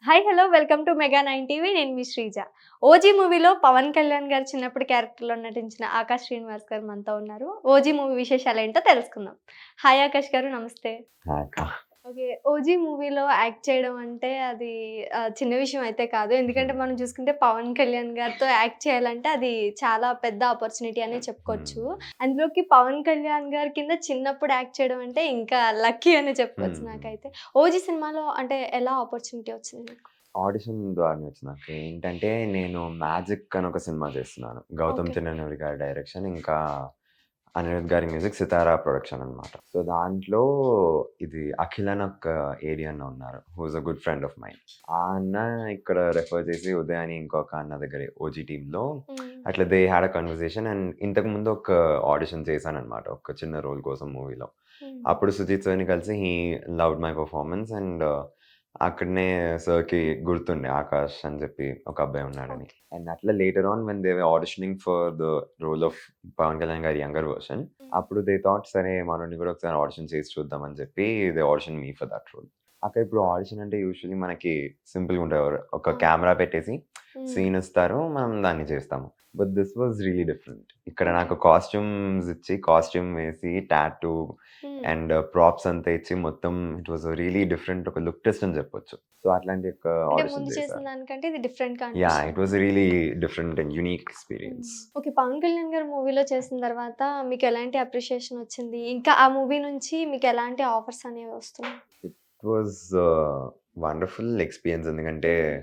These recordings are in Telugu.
Hi hello welcome to mega 9 TV. నేను మీ శ్రీజ. 'ఓజీ' మూవీలో పవన్ కళ్యాణ్ గారు చిన్నప్పుడు క్యారెక్టర్‌లో నటించిన ఆకాష్ శ్రీనివాస్ గారు మనతో ఉన్నారు. 'ఓజీ' మూవీ విశేషాలేంటో తెలుసుకుందాం. హాయ్ ఆకాష్ గారు, నమస్తే. అక్క. ఓకే. 'ఓజీ' మూవీలో యాక్ట్ చేయడం అంటే అది చిన్న విషయం అయితే కాదు. ఎందుకంటే హ్మ్. మనం చూసుకుంటే పవన్ కళ్యాణ్ గారితో యాక్ట్ చేయాలంటే అది చాలా పెద్ద ఆపర్చునిటీ అనే చెప్పుకోవచ్చు. హ్మ్. అందులోకి పవన్ కళ్యాణ్ గారి కింద చిన్నప్పుడు యాక్ట్ చేయడం అంటే ఇంకా లక్కీ అనే చెప్పుకోవచ్చు హ్మ్. నాకైతే. 'ఓజీ' సినిమాలో అంటే ఎలా ఆపర్చునిటీ వచ్చింది మీకు? ఆడిషన్ ద్వారానే వచ్చింది నాకు. ఏంటంటే నేను 'మ్యాజిక్' అని ఒక సినిమా చేస్తున్నాను. గౌతమ్ ఓకే. తిన్ననూరి గారి డైరెక్షన్, ఇంకా అనిరుద్ గారి మ్యూజిక్, సితారా ప్రొడక్షన్ అనమాట. సో, దాంట్లో ఇది అఖిల్ అని ఒక ఏడి అన్న ఉన్నారు. Who is a good friend of mine. ఆ అన్న ఇక్కడ రెఫర్ చేసి ఉదయ్ అని ఇంకొక అన్న దగ్గర ఓజీ టీమ్‌లో హ్మ్. అట్లా they had a conversation and ఇంతకుముందు ఒక ఆడిషన్ చేశాననమాట. ఒక చిన్న రోల్ కోసం మూవీలో. హ్మ్. అప్పుడు సుజిత్ సార్‌ని కలిసి he loved my performance and అక్కడనే సార్‌కి గుర్తుండే ఆకాష్ అని చెప్పి ఒక అబ్బాయి ఉన్నాడని. ఓకే. అండ్ అట్లా later on when they were auditioning for the role of Pawan Kalyan గారి యంగర్ వెర్షన్. హ్మ్. అప్పుడు దే థాట్ సరే మనోడిని కూడా ఒకసారి ఆడిషన్ చేసి చూద్దాం అని చెప్పి they auditioned me for that role. అక్కడ ఇప్పుడు ఆడిషన్ అంటే యూజువల్లీ మనకి సింపుల్‌గా ఉంటది. ఒక అవును. కెమెరా పెట్టేసి హ్మ్. సీన్ ఇస్తారు. మనం దాన్ని చేస్తాము. But this was really different. ఇక్కడ ఓకే. నాకు కాస్ట్యూమ్స్ ఇచ్చి, కాస్ట్యూమ్ వేసి, టాటూ హ్మ్. అండ్ ప్రాప్స్ అంతా ఇచ్చి మొత్తం ఇట్ వాస్ రియల్లీ డిఫరెంట్ ఒక లుక్ టెస్ట్ అని చెప్పొచ్చు. సో, అట్లాంటి ఒక అంటే ఆడిషన్ ముందు చేసిన చేశాను. దానికంటే ఇది డిఫరెంట్‌గా యాహ్! ఇట్ వాస్ అనిపిస్తుందా? రియల్లీ డిఫరెంట్ అండ్ యూనిక్ హ్మ్. ఎక్స్‌పీరియన్స్. ఓకే. 'పవన్ కళ్యాణ్' గారు మూవీలో చేసిన తర్వాత మీకెలాంటి అప్రిషియేషన్ వచ్చింది? ఇంకా ఆ మూవీ నుంచి మీకెలాంటి ఆఫర్స్ అనేవి వస్తున్నాయి? It was wonderful experience. ఎందుకంటే హ్మ్.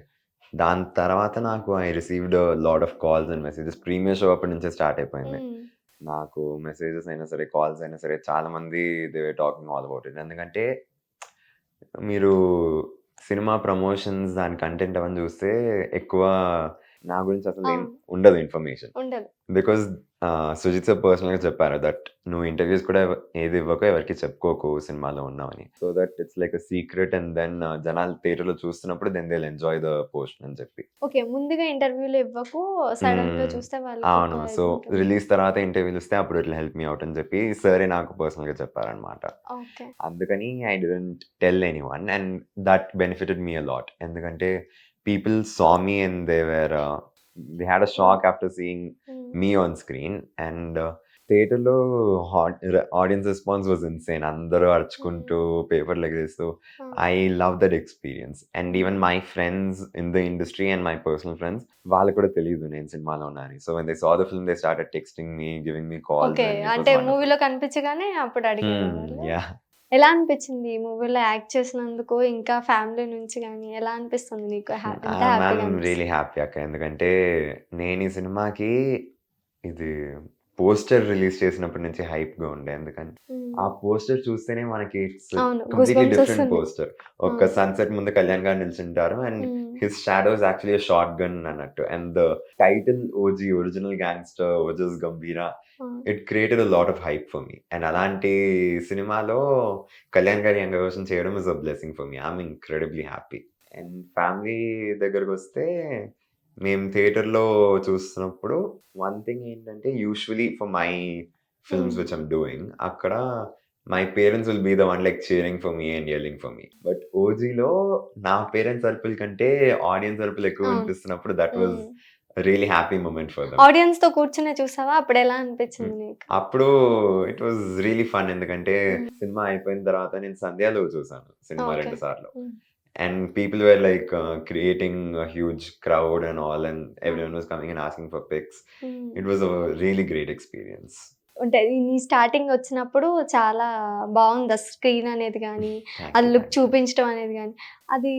దాని తర్వాత నాకు I received lot of calls and messages. Premiere show అప్పటి నుంచే స్టార్ట్ అయిపోయింది. హ్మ్. నాకు మెసేజెస్ అయినా సరే, కాల్స్ అయినా సరే చాలామంది they were talking all about it. ఎందుకంటే మీరు సినిమా ప్రమోషన్స్, దాని కంటెంట్ అవన్నీ చూస్తే ఎక్కువ నా గురించి అసలేం అవును. ఉండదు ఇన్ఫర్మేషన్. ఉండదు. బికాజ్ సుజిత్ సార్ పర్సనల్‌గా చెప్పారు దట్ "నువ్వు ఇంటర్‌వ్యూస్ కూడా ఏది ఇవ్వకు, ఎవరికీ చెప్పుకోకు సినిమాలో ఉన్నావని. So that it's like a secret and then జనాలు థియేటర్‌లో చూస్తున్నప్పుడు then they will enjoy the portion" అని చెప్పి. ఓకే. ముందుగా ఇంటర్వ్యూలు ఇవ్వకు. సడెన్‌గా హ్మ్. చూస్తే వాళ్ళకొక అవును. సో, ఇదుంటుంది. రిలీజ్ తర్వాత ఇంటర్వ్యూలిస్తే అప్పుడు it will help me out అని చెప్పి సారే నాకు పర్సనల్‌గా చెప్పారనమాట. ఓకే. అందుకని I didn't tell anyone and that benefited me a lot. ఎందుకంటే people saw me and they had a hmm. Shock after seeing hmm. Me on screen and థియేటర్‌లో ఆడియన్స్ రెస్పాన్స్ వాస్ ఇన్‌సేన్. అందరూ హ్మ్. అరుచుకుంటూ, పేపర్లు ఎగరేస్తూ ఆ! I love that experience. And హ్మ్. even my friends in the industry and my personal friends, వాళ్ళకి కూడా తెలీదు నేను సినిమాలో ఉన్నా అని. So when they saw the film, they started texting me, giving me calls, okay. and it was అంటే wonderful. మూవీలో కనిపించగానే అప్పుడు అడిగారా వాళ్ళు? Yeah. ఎలా అనిపిచ్చింది ఈ మూవీలో యాక్ట్ చేసినందుకు? ఇంకా ఫ్యామిలీ నుంచి గాని ఎలా అనిపిస్తుంది నీకు? ఎంత I'm హ్యాపీగా really అనిపిస్తుంది? happy అక్క. ఎందుకంటే నేను ఈ సినిమాకి ఇది పోస్టర్ రిలీజ్ చేసినప్పటి నుంచి హైప్‌గా ఉండే. ఎందుకంటే హ్మ్. ఆ పోస్టర్ చూస్తేనే మనకి ఇట్స్ అవును. గూస్ కంప్లీట్‌లీ బంప్స్ డిఫరెంట్ వస్తుంది. పోస్టర్. ఒక అవును. సన్‌సెట్ ముందు కళ్యాణ్ గారు నిల్చుంటారు. And hmm. His shadow is actually a shotgun అన్నట్టు. And the title 'OG' original gangster Ojas Gambhira. Ah! It created a lot of hype for me. And అలాంటి సినిమాలో కళ్యాణ్ గారి యంగర్ వెర్షన్ చేయడం is a blessing for me. I am incredibly happy. And family దగ్గరకొస్తే మేము థియేటర్‌లో చూస్తున్నప్పుడు వన్ థింగ్ ఏంటంటే usually for my hmm. Films which I'm doing అక్కడ my parents will be the one like cheering for me and yelling for me. But 'ఓజీలో' నా పేరెంట్స్ అరుపుల కంటే ఆడియన్స్ అరుపులు ఎక్కువ అవును. వినిపిస్తున్నప్పుడు that was hmm. Really happy moment for them. ఆడియన్స్‌తో కూర్చొని చూసావా? అప్పుడెలా హ్మ్. అనిపిచ్చింది నీకు? అప్పుడు ఇట్ వాస్ రియల్లీ ఫన్. ఎందుకంటే హ్మ్. సినిమా అయిపోయిన తర్వాత నేను 'సంధ్యాలో' చూసాను సినిమా ఓకే. 2 సార్లు. హ్మ్. And people were like creating a huge crowd and all, and ఆ! everyone was coming and asking for pics. హ్మ్. It was a really great experience. అంటే నీ స్టార్టింగ్ వచ్చినప్పుడు చాలా బావుందా స్క్రీన్ అనేది గాని, Thank అది you, లుక్ thank you. చూపించడం అనేది గాని. అది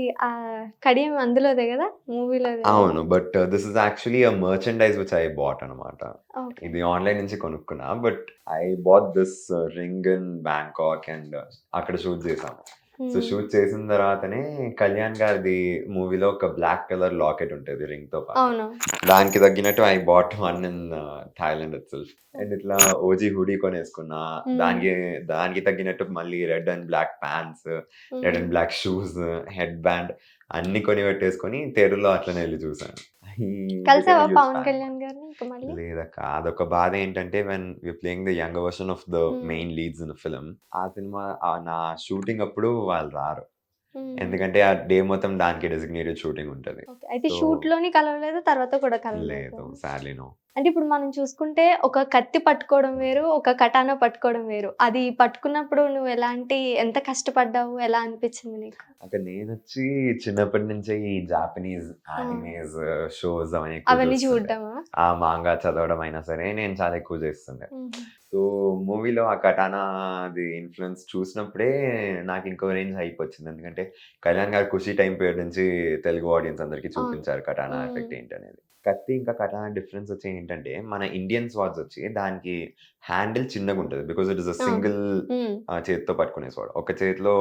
కడియం అందులోదే గదా! మూవీలోదే గదా! అవును. But this is actually a merchandise which I bought అనమాట. ఓకే. ఇది ఆన్‌లైన్ నుంచి కొనుక్కున్నా. But I bought this ring in Bangkok and అక్కడ షూట్ చేశాము. సో, హ్మ్. షూట్ చేసిన తర్వాతనే కళ్యాణ్ గారిది మూవీలో ఒక బ్లాక్ కలర్ లాకెట్ ఉంటది రింగ్‌తో పాటు. అవును. దానికి తగ్గినట్టు I bought one in Thailand itself. Hmm. And ఇట్లా ఓజీ హుడీ కొనేసుకున్నా. హ్మ్. దానికి దానికి తగ్గినట్టు మళ్ళీ red and black pants, red hmm. And black shoes, head band అన్నీ కొని పెట్టేసుకొని థియేటర్‌లో అట్లనే ఎళ్లి చూసాను. హి బికేమ్ కలిసావా ఎ హ్యూజ్ పవన్ ఫ్యాన్ అనమాట. కళ్యాణ్ గారిని ఇంక మళ్ళీ? లేదక్క. అదొక బాధ ఏంటంటే when we playing the younger version of the hmm. Main leads in the film. ఆ సినిమా నా షూటింగ్ అప్పుడు వాళ్ళు రారు. ఎందుకంటే ఆ డే మొత్తం దానికి డెసిగ్నేటెడ్ షూటింగ్ ఉంటది. ఓకే. అయితే సో షూట్‌లోని కలవలేదు. తర్వాత కూడా కలవలేదు. లేదు. Sadly no. అంటే ఇప్పుడు మనం చూసుకుంటే ఒక కత్తి పట్టుకోవడం వేరు, ఒక కటానా పట్టుకోవడం వేరు. అది పట్టుకున్నప్పుడు నువ్వు ఎంత కష్టపడ్డావు? ఎలా అనిపించింది నీకు? అక్కడ నేనొచ్చి చిన్నప్పటి నుంచే ఈ జాపనీస్ ఆ! యానిమేస్ షోస్ అవన్నీ ఎక్కువ అవన్నీ చూస్తుండే. చూడడమా? ఆ మాంగా చదవడం అయినా సరే నేను చాలా ఎక్కువ చేస్తుండే. హుహు. సో మూవీలో ఆ కటానాది ఇన్‌ఫ్లూయెన్స్ చూసినప్పుడే నాకు ఇంకో రేంజ్ హైప్ వచ్చింది. ఎందుకంటే కళ్యాణ్ గారు 'ఖుషి' టైమ్ పీరియడ్ నుంచి తెలుగు ఆడియన్స్ అందరికి అవును. చూపించారు కటానా హ్మ్. ఎఫెక్ట్ ఏంటనేది. కత్తి ఇంకా కటానా డిఫరెన్స్ వచ్చి ఏంటంటే మన ఇండియన్ స్వార్డ్స్ వచ్చి దానికి హ్యాండిల్ చిన్నగుంటది. Because it is a ah! Single హ్మ్. చేత్తో పట్టుకునే స్వార్డ్. ఒక చేతిలో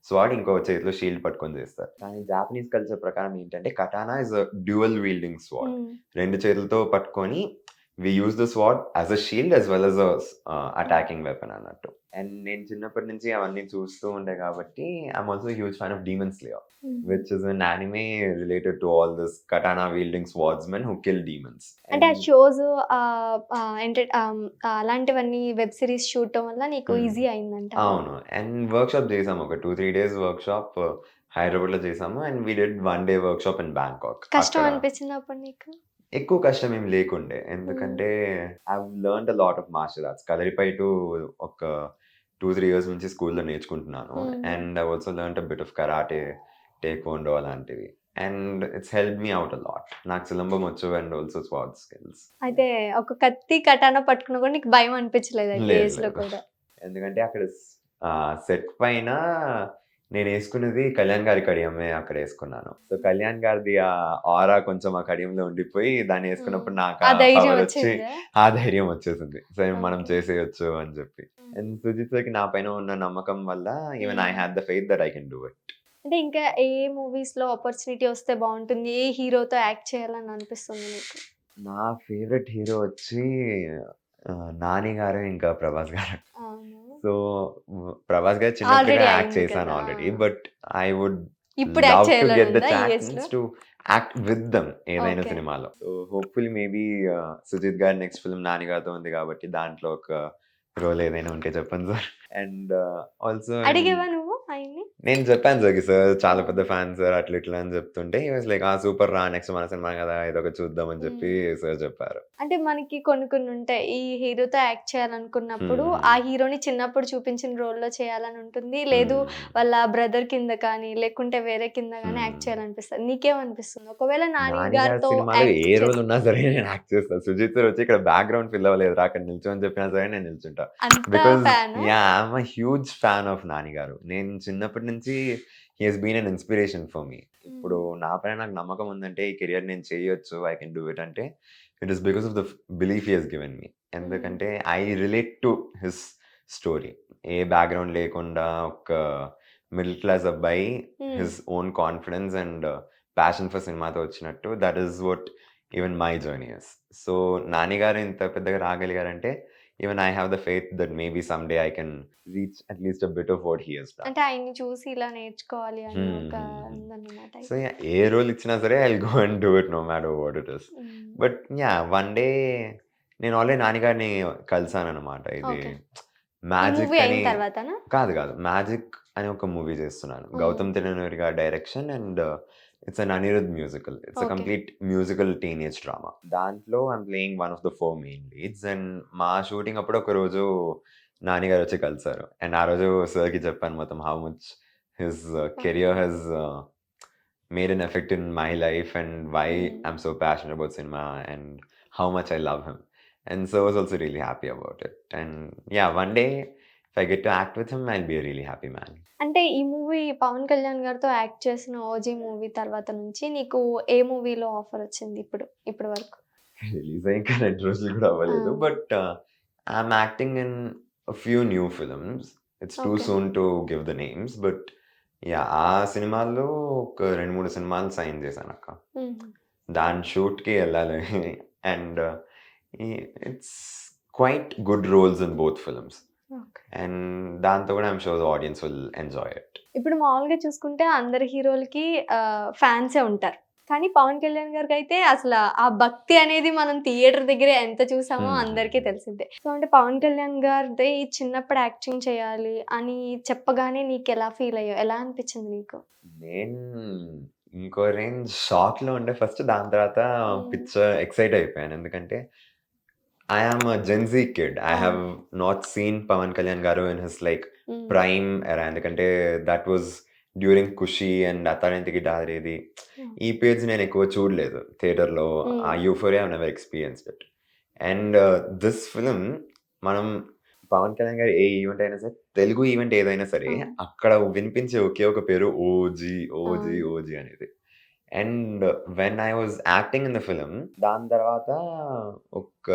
స్వార్డ్ ఇంకో చేతిలో షీల్డ్ పట్టుకొని చేస్తారు. కానీ జాపనీస్ కల్చర్ ప్రకారం ఏంటంటే katana is a dual wielding sword. Hmm. 2 చేతులతో పట్టుకొని we use the sword as a shield as well as attacking weapon అన్నట్టు. అండ్ నేను చిన్నప్పటి నుంచి అవన్నీ చూస్తూ ఉండే కాబట్టి I'm also huge fan of demon slayer, హుహు. which is an anime related to all this katana wielding swordsmen who kill demons. అంటే ఆ And షోస్ అలాంటివన్నీ వెబ్ సీరీస్ చూడటం వల్ల నీకు హ్మ్. ఈజీ అయిందంటావా? అవును. అండ్ వర్క్‌షాప్ చేసాము. ఒక 2, 3 డేస్ వర్క్‌షాప్ హైదరాబాద్‌లో చేసాము. And we did 1 day workshop in Bangkok. కష్టం అక్కడ అనిపించిందా అప్పుడు నీకు? ఎక్కువ కష్టం ఏం లేకుండే. హ్మ్. ఎందుకంటే I've learned a lot of martial arts. Kalaripayattu ఒక 2, 3 ఇయర్స్ నుంచి స్కూల్‌లో నేర్చుకుంటున్నాను. Hmm. And I also learned a bit of karate, taekwondo అలాంటివి. And it's helped me out a lot. నాకు సిలంబం వచ్చు అండ్ ఆల్సో స్వార్డ్ స్కిల్స్. అయితే ఒక కత్తి, కటానా పట్టుకున్నా కూడా నీకు భయం అనిపించలేదా ఈ లేదు ఏజ్‌లో లేదు. కూడా? ఎందుకంటే అక్కడ సెట్ పైన నేనేసుకున్నది కళ్యాణ్ గారి కడియమే అక్కడేసుకున్నాను. సో, కళ్యాణ్ గారిది ఆ ఆరా కొంచెం ఆ కడియంలో ఉండిపోయి దాన్నేసుకున్నప్పుడు హ్మ్. నాకు ఆ ఆ ధైర్యం పవరొచ్చి వచ్చిందా? ఆ ధైర్యం వచ్చేసింది. సో, మనం ఓకే. చేసేయొచ్చు అని చెప్పి. హ్మ్. అండ్ సుజిత్ సార్‌కి నా పైన ఉన్న నమ్మకం వల్ల even I hmm. Had the faith that I can do it. అంటే ఇంకా ఏ మూవీస్‌లో ఆపర్చునిటీ వస్తే బావుంటుంది? ఏ హీరోతో యాక్ట్ చేయాలని అనిపిస్తుంది నీకు? నా ఫేవరెట్ హీరో వచ్చి 'నాని' గారు ఇంకా 'ప్రభాస్' గారు. అవునా? సో, 'ప్రభాస్' గారు చిన్నప్పుడుగా ఆల్రెడీ యాక్ట్ అయింది చేశాను కదా! ఆల్రెడీ. బట్ ఐ వుడ్ ఇప్పుడు యాక్ట్ లవ్ టు చేయాలని గెట్ ద ఉందా ఈ ఏజ్‌లో? Chance to act with them ఏదైనా ఓకే. సినిమాలో. సో, హోప్‌ఫుల్లీ మేబీ సుజిత్ గారి నెక్స్ట్ ఫిల్మ్ 'నాని' గారితో ఉంది కాబట్టి దాంట్లో ఒక రోల్ ఏదైనా ఉంటే చెప్పండి సార్. అండ్ ఆల్సో అడిగావా నువ్వు ఆయన్ని? నేను చెప్పాను సార్‌కి, సార్ చాలా హ్మ్. పెద్ద ఫ్యాన్ సార్ అట్లా ఇట్లా అని చెప్తుంటే హి వాస్ లైక్ "ఆ! సూపర్ రా నెక్స్ట్ మన సినిమా కదా! ఏదో ఒకటి చూద్దాం" అని చెప్పి హ్మ్. సార్ చెప్పారు. అంటే మనకి కొన్ని ఉంటాయి. ఈ హీరోతో యాక్ట్ చేయాలనుకున్నప్పుడు, ఆ హ్మ్. హీరోని చిన్నప్పుడు చూపించిన రోల్‌లో చేయాలని ఉంటుంది. లేదు హ్మ్. వాళ్ళ బ్రదర్ కింద కానీ, లేకుంటే వేరే కింద గాని యాక్ట్ హ్మ్. చేయాలనిపిస్తది. నీకేమనిపిస్తుంది? ఒకవేళ నాని 'నాని' గారి గారితో సినిమాలో యాక్ట్ ఏ రోల్ చేస్తే ఉన్నా సరే నేను యాక్ట్ చేస్తా. సుజిత్ సార్ వచ్చి ఇక్కడ బ్యాక్‌గ్రౌండ్ ఫిల్ అవ్వలేదురా అక్కడ నిల్చో అని చెప్పినా సరే నేను నిల్చుంటా. అంత బికాజ్ ఫ్యానా? Yeah! I am a huge fan of 'Nani' garu. నేను చిన్నప్పటి నుంచి he has been an inspiration for me. ఇప్పుడు హ్మ్. నా పైన నాకు నమ్మకం ఉందంటే ఈ కెరియర్ నేను చేయొచ్చు. ఐ కెన్ డూ ఇట్ అంటే it is because of the belief he has given me. Hmm. ఎందుకంటే I relate to his story. ఏ బ్యాక్‌గ్రౌండ్ లేకుండా ఒక మిడిల్ క్లాస్ అబ్బాయి hmm. His own confidence and passion for సినిమాతో వచ్చినట్టు that is what even my journey is. So, 'Nani' garu ఇంత పెద్దగా రాగలిగారంటే even I have the faith that maybe some day I can reach at least a bit of what he has done. అంటే ఆయన్ని చూసి ఇలా నేర్చుకోవాలి అని ఒక హ్మ్. ఉందన్నమాట సో, అయితే. యాహ్! ఏ రోల్ ఇచ్చినా సరే I will go and do it no matter what it is. Hmm. But yeah! One day నేను ఆల్రెడీ 'నాని' గారిని కలిసాననమాట. ఇది ఓకే. ఈ మూవీ 'మ్యాజిక్' అయిన అని తర్వాతనా? కాదు. 'మ్యాజిక్' అని ఒక మూవీ చేస్తున్నాను. హ్మ్. 'గౌతమ్ తిరునూరి' గారి direction and it's an Anirudh musical. It's a okay. Complete musical teenage drama. దాంట్లో I'm playing one of the 4 main leads. And మా షూటింగ్ అప్పుడు ఒకరోజు 'నాని' గారు వచ్చి కలిసారు. అండ్ ఆ రోజు సార్‌కి చెప్పాను మొత్తం how much his okay. Career has made an effect in my life and why హ్మ్. I'm so passionate about cinema and how much I love him. And so I was also really happy about it. And yeah, one day if I get to act with him, I'll be a really happy man. అంటే ఈ మూవీ 'పవన్ కళ్యాణ్' గారితో యాక్ట్ చేసిన 'ఓజీ' మూవీ తర్వాత నుంచి నీకు ఏ మూవీలో ఆఫర్ వచ్చింది ఇప్పటి వరకు? రిలీజ్ అయ్యాక 2 రోజులు కూడా ఆ! అవ్వలేదు. But I'm acting in a few new films. It's too okay. soon to give the names. But yeah, ఆ సినిమాల్లో ఒక 2, 3 సినిమాలు సైన్ చేశానక్క. హుహు. దాని షూట్‌కి ఎళ్ళాలి. And it's quite good roles in both films. Okay. And దాంతో కూడా I'm sure the audience will enjoy it. ఇప్పుడు మామూలుగా చూసుకుంటే అందరి హీరోలకి ఫ్యాన్సే ఉంటారు. కానీ పవన్ కళ్యాణ్ గారికైతే అసల ఆ భక్తి అనేది మనం థియేటర్ దగ్గర ఎంత చూసామో హ్మ్. అందరికీ తెలిసిందే. సో, అంటే పవన్ కళ్యాణ్ గారిది చిన్నప్పుడు యాక్టింగ్ చేయాలి అని చెప్పగానే నీకెలా ఫీల్ అయ్యావు? ఎలా అనిపించింది నీకు? నేను ఇంకో రేంజ్ షాక్‌లో ఉండే ఫస్ట్. దాని తర్వాత హ్మ్. పిచ్చ ఎక్సైట్ అయిపోయాను. ఎందుకంటే I am a Gen Z kid. I have అవును. not seen Pawan Kalyan garu in his like హ్మ్. prime era. ఎందుకంటే that was during 'Kushi' and 'Attarintiki Daredi.' Hmm. ఈ పీరియడ్స్ నేను ఎక్కువ చూడలేదు థియేటర్‌లో. ఆ హ్మ్. Euphoria I never experienced it. And this film మనం పవన్ కళ్యాణ్ గారి ఏ ఈవెంట్ అయినా సరే, తెలుగు ఈవెంట్ ఏదైనా సరే, అవును. అక్కడ వినిపించే ఒకే ఒక పేరు ఓజీ, ఓజీ, అవును. ఓజీ అనేది. And when I was acting in the film, దాని తర్వాత ఒక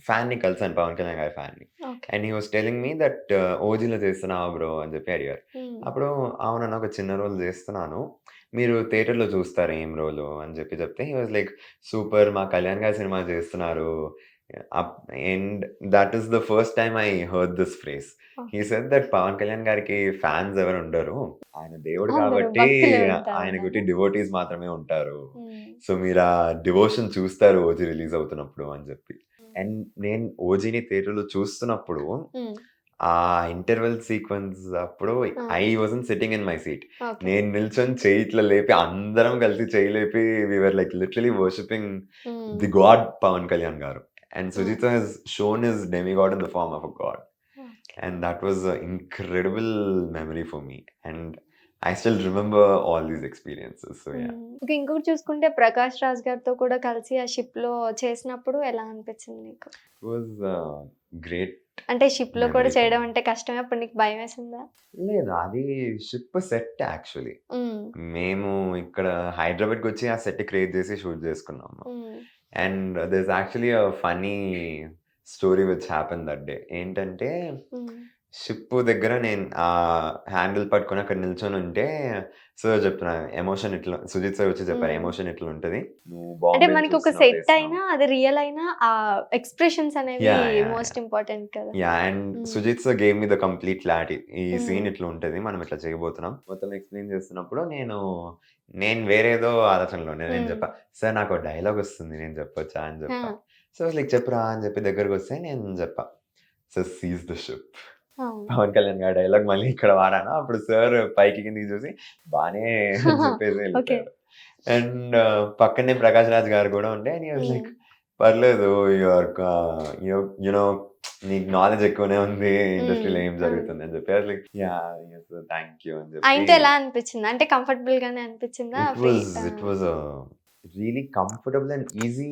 ఫ్యాన్‌ని కలిసాను, పవన్ కళ్యాణ్ గారి ఫ్యాన్‌ని. Okay. And he was telling me that ఓజీలో చేస్తున్నావా బ్రో అని చెప్పి అడిగారు. హ్మ్. అప్పుడు అవునన్నా ఒక చిన్న రోల్ చేస్తున్నాను. మీరు థియేటర్‌లో చూస్తారా ఏం రోలు అని చెప్పి చెప్తే, హి వాస్ లైక్ సూపర్, మా కళ్యాణ్ గారి సినిమా చేస్తున్నారు. Up and that is the first time I heard this phrase. He okay. Said that Pawan కళ్యాణ్ గారికి ఫ్యాన్స్ ఎవరు ఉండరు. ఆయన దేవుడు అందరూ కాబట్టి భక్తులే ఆయనకి ఉంటారన్నారా? డివోటీస్ మాత్రమే ఉంటారు. హ్మ్. సో మీరు ఆ డివోషన్ చూస్తారు ఓజీ రిలీజ్ అవుతున్నప్పుడు అని చెప్పి. హ్మ్. అండ్ నేను ఓజీని థియేటర్‌లో చూస్తున్నప్పుడు హ్మ్. ఆ ఇంటర్వెల్ సీక్వెన్స్ అప్పుడు ఆ! I wasn't sitting in my seat. Okay. నేను నిల్చొని చెయ్యి ఇట్లా లేపి అందరం కలిసి చెయ్యి లేపి we were like literally worshipping hmm. The god Pawan Kalyan garu. And hmm. Sujith has shown his demigod in the form of a god. Okay. And that was an incredible memory for me. And I still remember all these experiences. So yeah, హ్మ్. ఓకే. ఇంకొకటి చూసుకుంటే 'ప్రకాష్ రాజ్' గారితో కూడా కలిసి ఆ షిప్‌లో చేసినప్పుడు ఎలా అనిపించింది నీకు? it was a great అంటే షిప్‌లో కూడా memory for చేయడం me. అంటే కష్టమే. అప్పుడు నీకు భయమేసిందా? లేదు, అది షిప్ సెట్ యాక్చువల్లీ. హ్మ్. మేము ఇక్కడ హైదరాబాద్‌కొచ్చి ఆ సెట్ క్రియేట్ చేసి షూట్ చేసుకున్నాము. హ్మ్. And there's actually a funny story which happened that day. ఏంటంటే హ్మ్. షిప్ దగ్గర నేను హ్యాండిల్ పట్టుకొని అక్కడ నిల్చొనుంటే సార్ చెప్తున్నారు, ఎమోషన్ ఇట్లా సుజిత్ సార్ వచ్చి చెప్పారు, హ్మ్. "ఎమోషన్ ఇట్లుంటది. నువ్వు అంటే బాంబేని మనకి ఒక చూస్తున్నావు, సెట్ అయినా, చేస్తున్నావు." అది రియల్ అయినా ఆ ఎక్స్‌ప్రెషన్స్ అనేవి yeah! Yeah! Most yeah! Important కదా! Yeah! And hmm. Sujith sir gave me the complete clarity. ఈ హ్మ్. సీన్ ఇట్లా ఉంటది. మనం ఇట్లా చేయబోతున్నాం. మొత్తం ఎక్స్‌ప్లెయిన్ చేస్తున్నప్పుడు నేను వేరేదో ఆలోచనలో ఉన్నా. నేను హ్మ్. చెప్పా, "సార్ నాకో డైలాగ్ వస్తుంది. నేను చెప్పొచ్చా?" అని ఆ! చెప్పా. సో, లైక్ "చెప్పురా" అని చెప్పి దగ్గరకొస్తే నేను చెప్పా, "సార్ సీజ్ ద షిప్." అవును. పవన్ కళ్యాణ్ గారి డైలాగ్ మళ్ళీ ఇక్కడ వాడాను. అప్పుడు సార్ పైకి కిందకి చూసి బానే అని చెప్పేసి ఓకే. వెళ్ళిపోయారు. అండ్ పక్కనే ప్రకాష్ రాజ్ గారు కూడా ఉండే. అండ్ హి వాస్ హ్మ్. లైక్, "పర్లేదు, యూ ఆర్ క యూ యూ నో నీకు నాలెడ్జ్ ఎక్కువనే ఉంది హ్మ్. ఇండస్ట్రీలో ఏం ఆ! జరుగుతుంది" అని చెప్పి. I was like, "yeah! Yes thank you" అని చెప్పి. ఆయనతో ఎలా అనిపించింది? అంటే కంఫర్టబుల్ గానే అనిపించిందా? ఆ! It was really comfortable and easy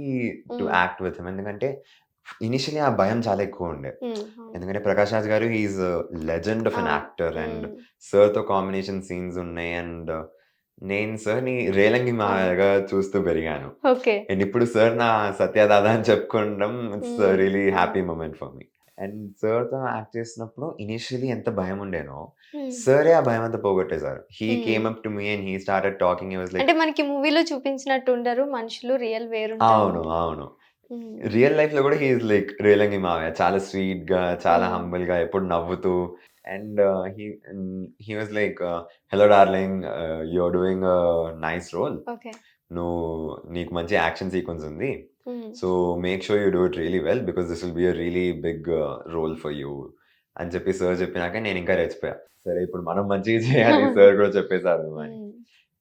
to hmm. Act with him. ఎందుకంటే ఇనిషియల్లీ ఆ భయం చాలా ఎక్కువుండే. హ్మ్. అవును. ఎందుకంటే 'ప్రకాష్ రాజ్' గారు హి ఈస్ లెజెండ్ ఆఫ్ ఎన్ అవును. యాక్టర్. అండ్ హ్మ్. సార్‌తో కాంబినేషన్ సీన్స్ ఉన్నాయి. అండ్ నేను సార్‌ని రేలంగి అవును. మావయ్యగా చూస్తూ పెరిగాను. ఓకే. అండ్ ఇప్పుడు సార్ నా సత్య దాదా అని చెప్పుకోవడం ఇట్స్ హ్మ్. రియల్లీ అవును. Happy moment for me. And సార్‌తో యాక్ట్ చేసినప్పుడు ఇనిషియల్లీ ఎంత భయముండేనో, హ్మ్. సారే ఆ భయమంతా పోగొట్టేసారు. హి హ్మ్. Came up to me and he started talking. He was like, అంటే మనకి మూవీలో చూపించినట్టు ఉండరు. మనుషులు రియల్ వేరుంటారు. అవును. అవును. హ్మ్. రియల్ లైఫ్‌లో గూడా హి ఈస్ లైక్ రేలంగి మావయ్య. చాలా స్వీట్‌గా, చాలా హ్మ్. హంబుల్‌గా, ఎప్పుడు నవ్వుతూ. And he was like, "hello darling, you are doing a nice role. Okay. నువ్వు నీకు మంచి యాక్షన్ సీక్వెన్స్ ఉంది. Hmm. So, make sure you do it really well because this will be a really big role for you" అని చెప్పి సార్ చెప్పినాక నేనింకా రెచ్చిపోయా. సరే ఇప్పుడు మనం మంచిగా చేయాలి, సార్ కూడా చెప్పేసారు అని. హ్మ్.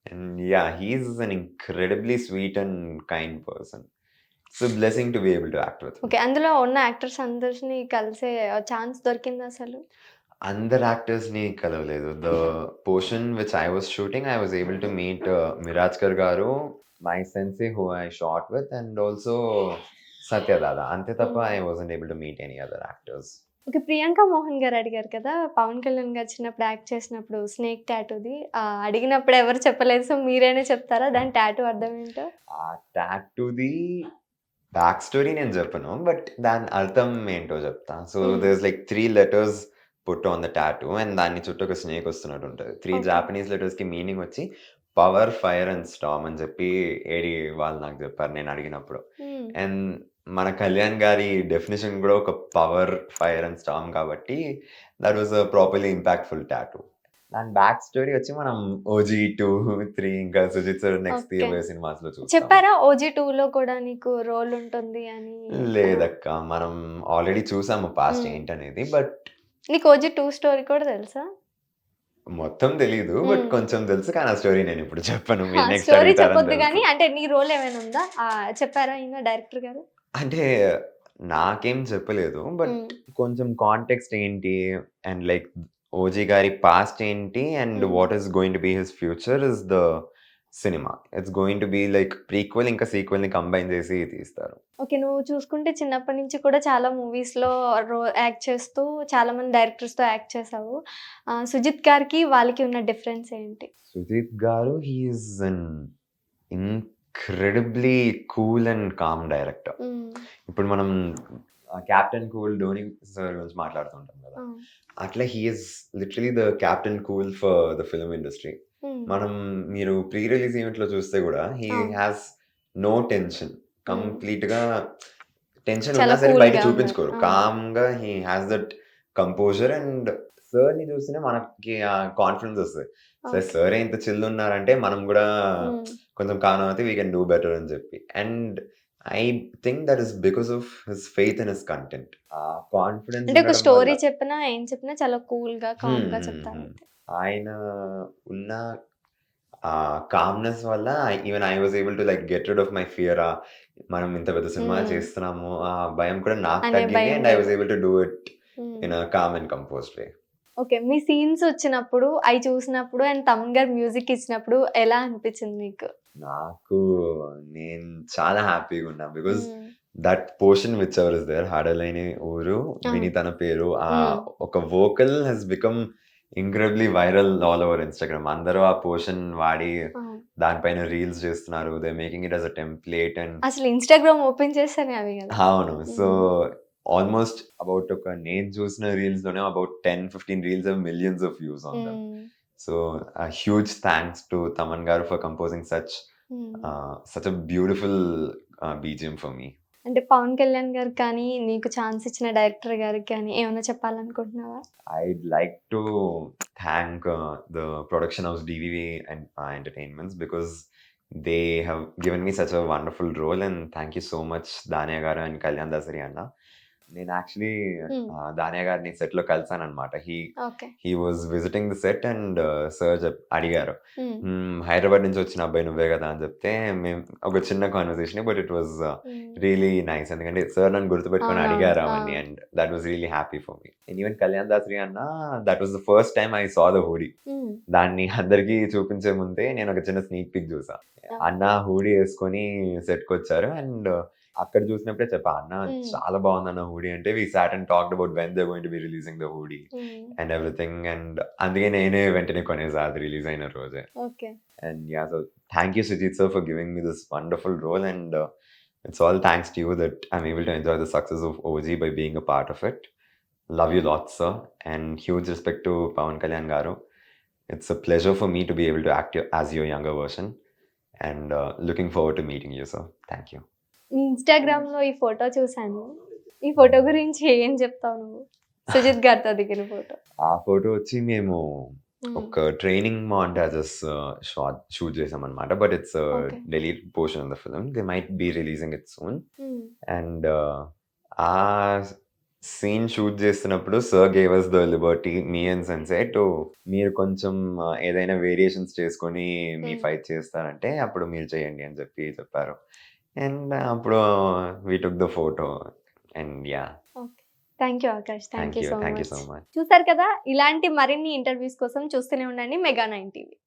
And yeah! He is an incredibly sweet and kind person. It's a blessing to be able to act with him. Okay. అందులో ఉన్న యాక్టర్స్ అందరిని కలిసే ఛాన్స్ దొరికిందా అసలు? అందరు యాక్టర్స్‌ని కలవలేదు. The portion which I was shooting, I was able to meet Mirajkar garu, my sensei who I shot with, and also Satya Dada. అంతే తప్ప hmm. I wasn't able to meet any other actors. Okay. 'Priyanka Mohan' garu అడిగారు కదా! పవన్ కళ్యాణ్ గారు చిన్నప్పుడు యాక్ట్ చేసినప్పుడు స్నేక్ టాటూది అడిగినప్పుడు ఎవరు చెప్పలేదు. సో, మీరైనా చెప్తారా? దాని టాటూ అర్థం ఏంటో? ఆ టాటూది బ్యాక్ స్టోరీ నేను చెప్పను. బట్ దాని అర్థం ఏంటో చెప్తా. సో, హ్మ్. There's like 3 letters put on the tattoo and దాని చుట్టూ ఒక స్నేక్ వస్తున్నట్టు ఉంటది. 3 ఓకే. జాపనీస్ లెటర్స్‌కి మీనింగ్ వచ్చి పవర్, ఫైర్ అండ్ స్టార్మ్ అని చెప్పి ఏడి వాళ్ళు నాకు చెప్పారు నేను అడిగినప్పుడు. హ్మ్. అండ్ మన కళ్యాణ్ గారి డెఫినిషన్ కూడా ఒక పవర్, ఫైర్ అండ్ స్టార్మ్ కాబట్టి that was a properly impactful tattoo. దాని బ్యాక్ స్టోరీ వచ్చి మనం 'ఓజీ 2, 3 ఇంకా సుజిత్ సార్ నెక్స్ట్ ఓకే. తీయబోయే సినిమాస్‌లో చూస్తాం. చెప్పారా 'ఓజీ 2లో కూడా నీకు రోల్ ఉంటుంది అని ఎక్కడ? లేదక్క. మనం ఆల్రెడీ చూసాము పాస్ట్ హ్మ్. ఏంటనేది. బట్ నీకు 'ఓజీ 2 స్టోరీ కూడా తెలుసా? మొత్తం తెలీదు. బట్ హ్మ్. కొంచెం తెలుసు. కానీ ఆ స్టోరీ నేనిప్పుడు చెప్పను. ఆ! మీరు నెక్స్ట్ స్టోరీ అడుగుతారని చెప్పొద్దు గానీ, తెలుసు. అంటే నీ రోల్ ఏమైనా ఉందా? చెప్పారా డైరెక్టర్ గారు? అంటే నాకేం చెప్పలేదు. బట్ హ్మ్. కొంచెం కాంటెక్స్ట్ ఏంటి అండ్ లైక్ 'ఓజీ' గారి పాస్ట్ ఏంటి అండ్ హ్మ్. What is going to B his future is the cinema. It's going to be like prequel ఇంకా సీక్వెల్‌ని కంబైన్ చేసి తీస్తారు. ఓకే. నువ్వు చూసుకుంటే చిన్నప్పటి నుంచి కూడా చాలా మూవీస్‌లో యాక్ట్ చేస్తూ చాలా మంది డైరెక్టర్స్‌తో యాక్ట్ చేసావు. 'సుజిత్' గారికి, వాళ్ళకి ఉన్న డిఫరెన్స్ ఏంటి? సుజిత్ గారు he is an incredibly cool and calm director. హ్మ్. ఇప్పుడు మనం 'కెప్టెన్ కూల్' 'ధోని' సార్ గురించి మాట్లాడుతుంటాం కదా! ఆ! అట్లా he is literally the captain cool for the film industry. హ్మ్. మనం మీరు ప్రీ రిలీజ్ ఈవెంట్‌లో చూస్తే గూడా హి అవును. Has no tension. హ్మ్. కంప్లీట్‌గా టెన్షన్ చాలా ఉన్నా సరే బయట కూల్‌గా ఉన్నారు. చూపించుకోరు. ఆ! కామ్‌గా he has that composer and సార్‌ని చూస్తేనే మనకి ఆ కాన్ఫిడెన్స్ ఒస్తది. సరే ఓకే. సారే ఇంత చిల్ ఉన్నారంటే మనం గూడా హ్మ్. కొంచెం కామ్ అయితే వి కెన్ డూ బెటర్ అని చెప్పి. And I think that is because of his faith in his content. ఆ కాన్ఫిడెన్స్ అంటే ఒక ఉండడం వల్ల స్టోరీ చెప్పినా, ఏం చెప్పినా చాలా కూల్‌గా, హ్మ్. కామ్‌గా హ్మ్. హ్మ్. చెప్తారైతే. ఆయన ఉన్న కామ్‌నెస్ వల్ల even I was able to like get rid of my fear. మనం ఇంత పెద్ద సినిమా హ్మ్. చేస్తున్నాము. ఆ భయం కూడా నాకు అనే తగ్గింది. భయం అండ్ ఐ వాస్ లేదు. ఏబుల్ టు డూ ఇట్ హ్మ్. In a com and composed way. Okay. Me scenes వచ్చినప్పుడు, అయి చూసినప్పుడు అండ్ తమన్ గారు మ్యూజిక్ ఇచ్చినప్పుడు ఎలా అనిపించింది నీకు? నాకు నేను చాలా హ్యాపీగా ఉన్నా. Because hmm. That portion which ever is there 'హాడలైని ఊరు' ఆ! విని తన పేరు హ్మ్. ఒక vocal has become incredibly viral all over Instagram. అందరూ ఆ పోర్షన్ వాడి అవును. దానిపైన రీల్స్ చేస్తున్నారు. They are making it as a template and అసలు ఇన్‌స్టాగ్రామ్ ఓపెన్ చేస్తేనే అవి గదా! అవును. సో, హ్మ్. ఆల్‌మోస్ట్ అబౌట్ నేను చూసిన రీల్స్‌లోనే about 10, 15 reels have millions of views on them. Hmm. So, huge thanks to Thaman garu for composing hmm. Such a beautiful BGM for me. అంటే 'పవన్ కళ్యాణ్' గారికి కానీ, నీకు ఛాన్స్ ఇచ్చిన డైరెక్టర్ గారికి కానీ ఏమన్నా చెప్పాలనుకుంటున్నావా? I'd like to thank the production house DVV and Entertainments because they have given me such a wonderful role and thank you so much Dania garu and Kalyan Dasari Anna. నేను యాక్చువల్లీ హ్మ్. దానయ్య గారిని సెట్‌లో కలిసాననమాట. Okay. He was visiting the set and sir అడిగారు. హ్మ్. హైదరాబాద్ నుంచి వచ్చిన అబ్బాయి నువ్వే గదా! అని చెప్తే మేము ఒక చిన్న కన్వర్జేషనే but it was hmm. Really nice. ఎందుకంటే సార్ నన్ను గుర్తుపెట్టుకొని అవునవును. అడిగారు ఆ! అవన్నీ and that was really happy for me. And even Kalyan Dasari Anna that was the first time I saw the hoodie. Hmm. దాన్ని అందరికీ చూపించే ముందే నేను ఒక చిన్న స్నీక్ పిక్ చూసా. ఓకే. అన్న హూడీ యేసుకొని సెట్‌కొచ్చారు అండ్ అక్కడ చూసినప్పుడే చెప్పా. అన్న హ్మ్. చాలా బావుందన్న హూడీ అంటే we sat and talked about when they are going to be releasing the hoodie hmm. And everything and అందుకే నేనే వెంటనే కొనేసా అది రిలీజ్ అయిన రోజే. Okay. And yeah! So thank you Sujeeth sir for giving me this wonderful role and it's all thanks to you that I'm able to enjoy the success of OG by being a part of it. Love you lots sir and huge respect to Pawan Kalyan garu. It's a pleasure for me to be able to act as your younger version and looking forward to meeting you, sir. Thank you. నీ ఇన్‌స్టాగ్రామ్‌లో ఈ ఫోటో చూసాను. ఈ ఫోటో గురించి ఏం చెప్తావు నువ్వు? సుజిత్ గారితో దిగిన ఫోటో. ఆ ఫోటో వచ్చి మేము హ్మ్. ఒక ట్రైనింగ్ మాంటాజెస్ షూట్ చేసామనమాట. But it's okay. Deleted portion of the film. They might be releasing it soon. Hmm. And ఆ సీన్ షూట్ చేస్తున్నప్పుడు sir gave us the liberty me and sensei to మీరు కొంచెం ఏదైనా వేరియేషన్స్ చేసుకొని మీ హ్మ్. ఫైట్ చేస్తారంటే అప్పుడు మీరు చేయండి అని చెప్పారు. అండ్ అప్పుడు we took the photo and yeah! Okay. Thank you Akash. Thank you so thank you much. So much. చూసారు కదా! ఇలాంటి మరిన్ని ఇంటర్వ్యూస్ కోసం చూస్తూనే ఉండండి మెగా 9 టీవీ.